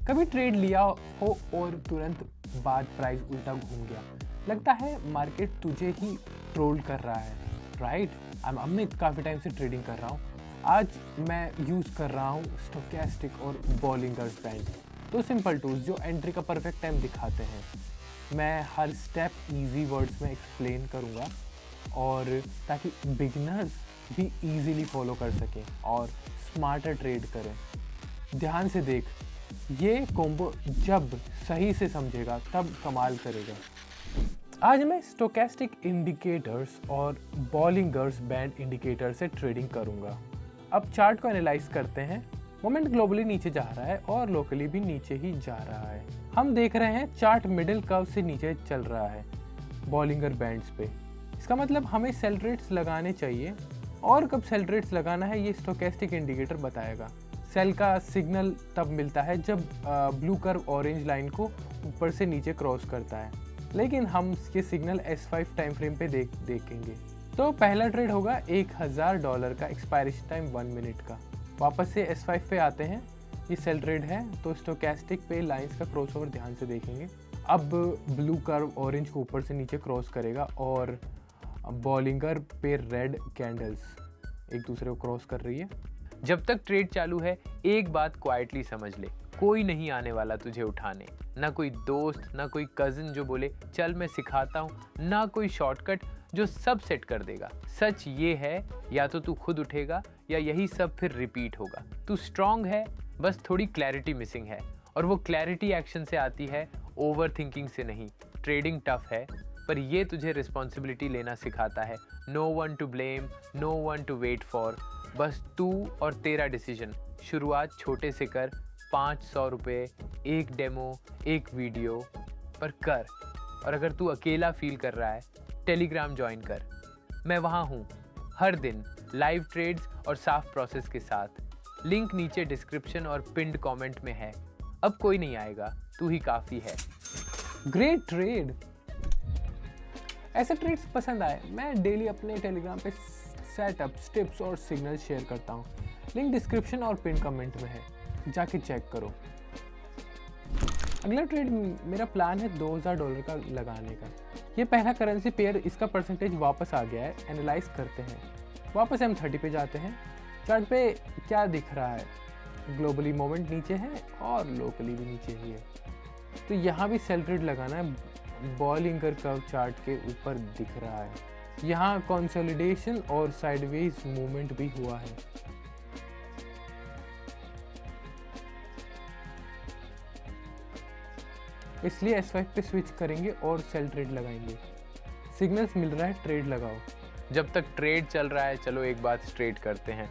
कभी ट्रेड लिया हो और तुरंत बाद प्राइस उल्टा घूम गया, लगता है मार्केट तुझे ही ट्रोल कर रहा है, राइट? मैं काफ़ी टाइम से ट्रेडिंग कर रहा हूँ। आज मैं यूज़ कर रहा हूँ स्टोकेस्टिक और बॉलिंगर्स बैंड, तो सिंपल टूल्स जो एंट्री का परफेक्ट टाइम दिखाते हैं। मैं हर स्टेप इजी वर्ड्स में एक्सप्लेन करूँगा और ताकि बिगिनर्स भी इजीली फॉलो कर सकें और स्मार्टर ट्रेड करें। ध्यान से देख, ये कॉम्बो जब सही से समझेगा तब कमाल करेगा। आज मैं स्टोकेस्टिक इंडिकेटर्स और बॉलिंगर्स बैंड इंडिकेटर से ट्रेडिंग करूंगा। अब चार्ट को एनालाइज करते हैं। मोमेंट ग्लोबली नीचे जा रहा है और लोकली भी नीचे ही जा रहा है। हम देख रहे हैं चार्ट मिडिल कर्व से नीचे चल रहा है बॉलिंगर बैंड्स पे। इसका मतलब हमें सेल रेट्स लगाने चाहिए, और कब सेल रेट्स लगाना है ये स्टोकेस्टिक इंडिकेटर बताएगा। सेल का सिग्नल तब मिलता है जब ब्लू कर्व ऑरेंज लाइन को ऊपर से नीचे क्रॉस करता है, लेकिन हम ये सिग्नल S5 टाइम फ्रेम पे देखेंगे। तो पहला ट्रेड होगा $1000 का, एक्सपायरेशन टाइम 1 मिनट का। वापस से S5 पे आते हैं, ये सेल ट्रेड है, तो स्टोकेस्टिक पे लाइंस का क्रॉसओवर ध्यान से देखेंगे। अब ब्लू कर्व ऑरेंज को ऊपर से नीचे क्रॉस करेगा और बॉलिंगर पे रेड कैंडल्स एक दूसरे को क्रॉस कर रही है। जब तक ट्रेड चालू है, एक बात क्वाइटली समझ ले, कोई नहीं आने वाला तुझे उठाने। ना कोई दोस्त, ना कोई कजिन जो बोले चल मैं सिखाता हूँ, ना कोई शॉर्टकट जो सब सेट कर देगा। सच ये है, या तो तू खुद उठेगा या यही सब फिर रिपीट होगा। तू स्ट्रांग है, बस थोड़ी क्लैरिटी मिसिंग है, और वो क्लैरिटी एक्शन से आती है, ओवर थिंकिंग से नहीं। ट्रेडिंग टफ है, पर ये तुझे रिस्पॉन्सिबिलिटी लेना सिखाता है। No one to blame, no one to wait for, बस तू और तेरा डिसीजन। शुरुआत छोटे से कर, 500 रुपये, एक डेमो, एक वीडियो पर कर। और अगर तू अकेला फील कर रहा है, टेलीग्राम ज्वाइन कर। मैं वहाँ हूँ हर दिन, लाइव ट्रेड्स और साफ प्रोसेस के साथ। लिंक नीचे डिस्क्रिप्शन और पिंड कमेंट में है। अब कोई नहीं आएगा, तू ही काफ़ी है। Great trade. ऐसे ट्रेड्स पसंद आए, मैं डेली अपने टेलीग्राम पे सेटअप, टिप्स और सिग्नल शेयर करता हूँ। लिंक डिस्क्रिप्शन और पिन कमेंट में है, जाके चेक करो। अगला ट्रेड मेरा प्लान है $2000 का लगाने का। ये पहला करेंसी पेयर, इसका परसेंटेज वापस आ गया है। एनालाइज करते हैं। वापस M30 पे जाते हैं। चार्ट पे क्या दिख रहा है? ग्लोबली मोमेंट नीचे है और लोकली भी नीचे ही है, तो यहाँ भी सेल ट्रेड लगाना है। बॉलिंगर कर्व चार्ट के ऊपर दिख रहा है। यहाँ कंसोलिडेशन और साइडवेज मूवमेंट भी हुआ है। इसलिए S5 पे स्विच करेंगे और सेल ट्रेड लगाएंगे। सिग्नल्स मिल रहा है, ट्रेड लगाओ। जब तक ट्रेड चल रहा है, चलो एक बात स्ट्रेट करते हैं।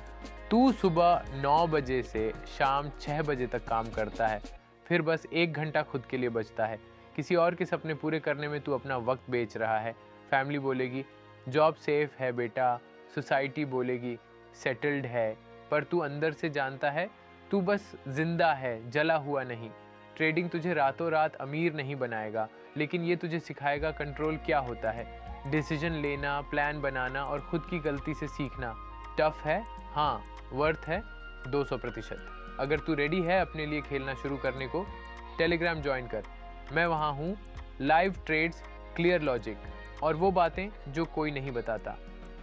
तू सुबह 9 बजे से शाम 6 बजे तक काम करता है, फिर बस 1 घंटा खुद के लिए बचता है। किसी और के सपने पूरे करने में तू अपना वक्त बेच रहा है। फैमिली बोलेगी जॉब सेफ है बेटा, सोसाइटी बोलेगी सेटल्ड है, पर तू अंदर से जानता है तू बस जिंदा है, जला हुआ नहीं। ट्रेडिंग तुझे रातों रात अमीर नहीं बनाएगा, लेकिन ये तुझे सिखाएगा कंट्रोल क्या होता है, डिसीजन लेना, प्लान बनाना और खुद की गलती से सीखना। टफ है हाँ, वर्थ है 200%। अगर तू रेडी है अपने लिए खेलना शुरू करने को, टेलीग्राम ज्वाइन कर। मैं वहाँ हूँ, लाइव ट्रेड्स, क्लियर लॉजिक और वो बातें जो कोई नहीं बताता।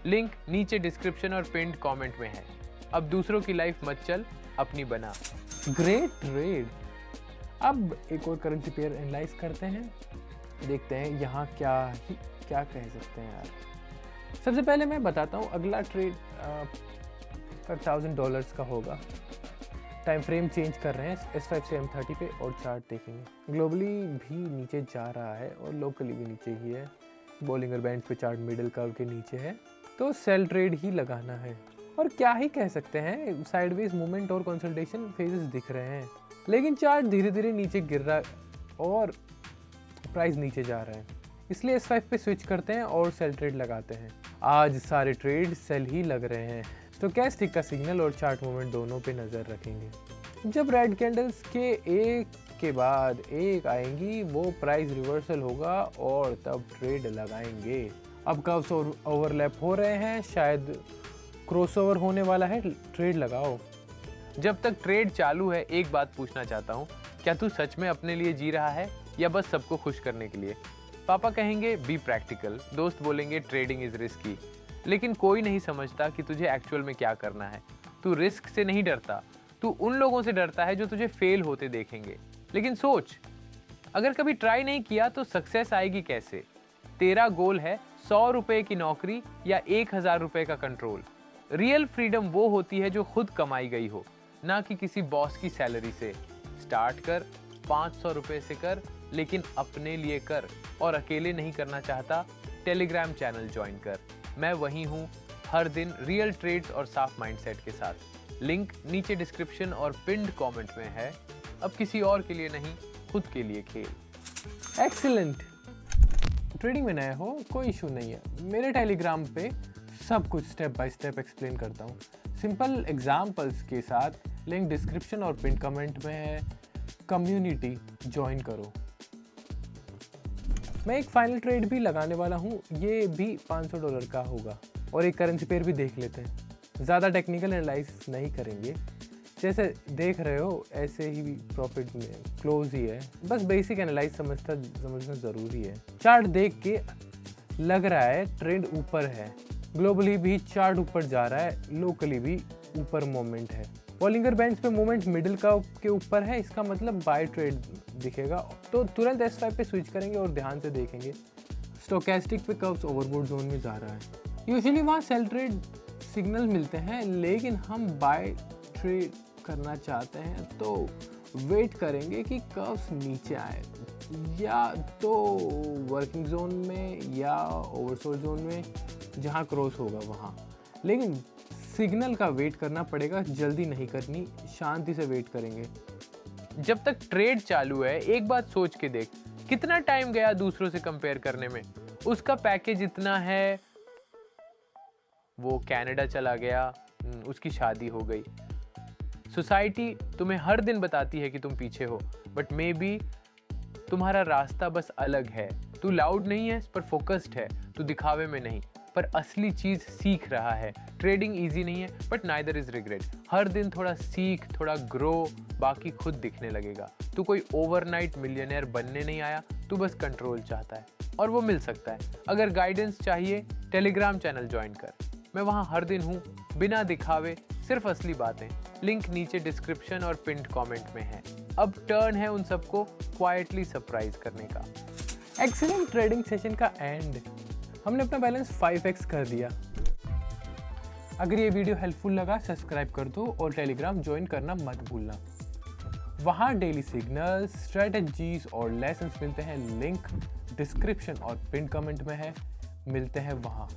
लिंक नीचे डिस्क्रिप्शन और पिन्ड कमेंट में है। अब दूसरों की लाइफ मत चल, अपनी बना। Great trade. अब एक और करेंसी पेयर एनालाइज करते हैं, देखते हैं यहाँ क्या कह सकते हैं यार। सबसे पहले मैं बताता हूँ, अगला ट्रेड $1000 का होगा। टाइम फ्रेम चेंज कर रहे हैं S5 से M30 पे और चार्ट देखेंगे। ग्लोबली भी नीचे जा रहा है और लोकली भी नीचे ही है। बॉलिंगर बैंड पे चार्ट मिडिल कर्व के नीचे है, तो सेल ट्रेड ही लगाना है। और क्या ही कह सकते हैं, साइडवेज मूवमेंट और कंसोलिडेशन फेजेस दिख रहे हैं, लेकिन चार्ट धीरे धीरे नीचे गिर रहा है और प्राइस नीचे जा रहा है। इसलिए S5 पे स्विच करते हैं और सेल ट्रेड लगाते हैं। आज सारे ट्रेड सेल ही लग रहे हैं। स्टोकेस्टिक का सिग्नल और चार्ट मूवमेंट दोनों पे नज़र रखेंगे। जब रेड कैंडल्स के एक के बाद एक आएंगी, वो प्राइस रिवर्सल होगा और तब ट्रेड लगाएंगे। अब कर्व्स ओवरलैप हो रहे हैं, शायद क्रॉसओवर होने वाला है, ट्रेड लगाओ। जब तक ट्रेड चालू है, एक बात पूछना चाहता हूँ, क्या तू सच में अपने लिए जी रहा है या बस सबको खुश करने के लिए? पापा कहेंगे बी प्रैक्टिकल, दोस्त बोलेंगे ट्रेडिंग इज रिस्की, लेकिन कोई नहीं समझता कि तुझे एक्चुअल में क्या करना है। तू रिस्क से नहीं डरता, तू उन लोगों से डरता है जो तुझे फेल होते देखेंगे। लेकिन सोच, अगर कभी ट्राई नहीं किया तो सक्सेस आएगी कैसे? तेरा गोल है 100 रुपए की नौकरी या 1000 रुपए का कंट्रोल। रियल फ्रीडम वो होती है जो खुद कमाई गई हो, ना कि किसी बॉस की सैलरी से। स्टार्ट कर, 500 रुपए से कर, लेकिन अपने लिए कर। और अकेले नहीं करना चाहता, टेलीग्राम चैनल ज्वाइन कर। मैं वहीं हूँ हर दिन रियल ट्रेड्स और साफ माइंडसेट के साथ। लिंक नीचे डिस्क्रिप्शन और पिन्ड कमेंट में है। अब किसी और के लिए नहीं, खुद के लिए खेल। एक्सीलेंट। ट्रेडिंग में नए हो कोई इशू नहीं है, मेरे टेलीग्राम पे सब कुछ स्टेप बाय स्टेप एक्सप्लेन करता हूँ सिंपल एग्जाम्पल्स के साथ। लिंक डिस्क्रिप्शन और पिन कमेंट में है। कम्युनिटी ज्वाइन करो। मैं एक फाइनल ट्रेड भी लगाने वाला हूँ, ये भी $500 का होगा। और एक करेंसी पेयर भी देख लेते हैं। ज़्यादा टेक्निकल एनालाइज नहीं करेंगे, जैसे देख रहे हो ऐसे ही प्रॉफिट में क्लोज ही है। बस बेसिक एनालाइज समझना ज़रूरी है। चार्ट देख के लग रहा है ट्रेंड ऊपर है। ग्लोबली भी चार्ट ऊपर जा रहा है, लोकली भी ऊपर मोमेंट है। बॉलिंगर बैंड्स पे मोमेंट मिडिल का के ऊपर है, इसका मतलब बाय ट्रेड दिखेगा। तो तुरंत S5 पे स्विच करेंगे और ध्यान से देखेंगे। स्टोकेस्टिक पे कर्व्स ओवरबोट जोन में जा रहा है। यूजुअली वहाँ सेल ट्रेड सिग्नल मिलते हैं, लेकिन हम बाय ट्रेड करना चाहते हैं तो वेट करेंगे कि कर्व्स नीचे आए, या तो वर्किंग जोन में या ओवरसोल्ड जोन में, जहाँ क्रॉस होगा वहाँ। लेकिन सिग्नल का वेट करना पड़ेगा, जल्दी नहीं करनी, शांति से वेट करेंगे। जब तक ट्रेड चालू है, एक बात सोच के देख, कितना टाइम गया दूसरों से कंपेयर करने में। उसका पैकेज इतना है, वो कनाडा चला गया, उसकी शादी हो गई। सोसाइटी तुम्हें हर दिन बताती है कि तुम पीछे हो, बट मे बी तुम्हारा रास्ता बस अलग है। तू लाउड नहीं है पर फोकस्ड है, तू दिखावे में नहीं पर असली चीज सीख रहा है। ट्रेडिंग इजी नहीं है बट नाइदर इज रिग्रेट। हर दिन थोड़ा सीख, थोड़ा ग्रो, बाकी खुद दिखने लगेगा। तू कोई ओवरनाइट मिलियनेयर बनने नहीं आया, तू बस कंट्रोल चाहता है और वो मिल सकता है। अगर गाइडेंस चाहिए, टेलीग्राम चैनल ज्वाइन कर। मैं वहाँ हर दिन हूँ, बिना दिखावे, सिर्फ असली बातें। लिंक नीचे डिस्क्रिप्शन और पिन्ड कमेंट में है। अब टर्न है उन सबको क्वाइटली सरप्राइज करने का। एक्सीलेंट ट्रेडिंग सेशन का एंड। हमने अपना बैलेंस 5x कर दिया। अगर ये वीडियो हेल्पफुल लगा, सब्सक्राइब कर दो और टेलीग्राम ज्वाइन करना मत भूलना। वहाँ डेली सिग्नल्स, स्ट्रेटजीज और लेसन्स मिलते हैं। लिंक डिस्क्रिप्शन और पिन कमेंट में है। मिलते हैं वहाँ।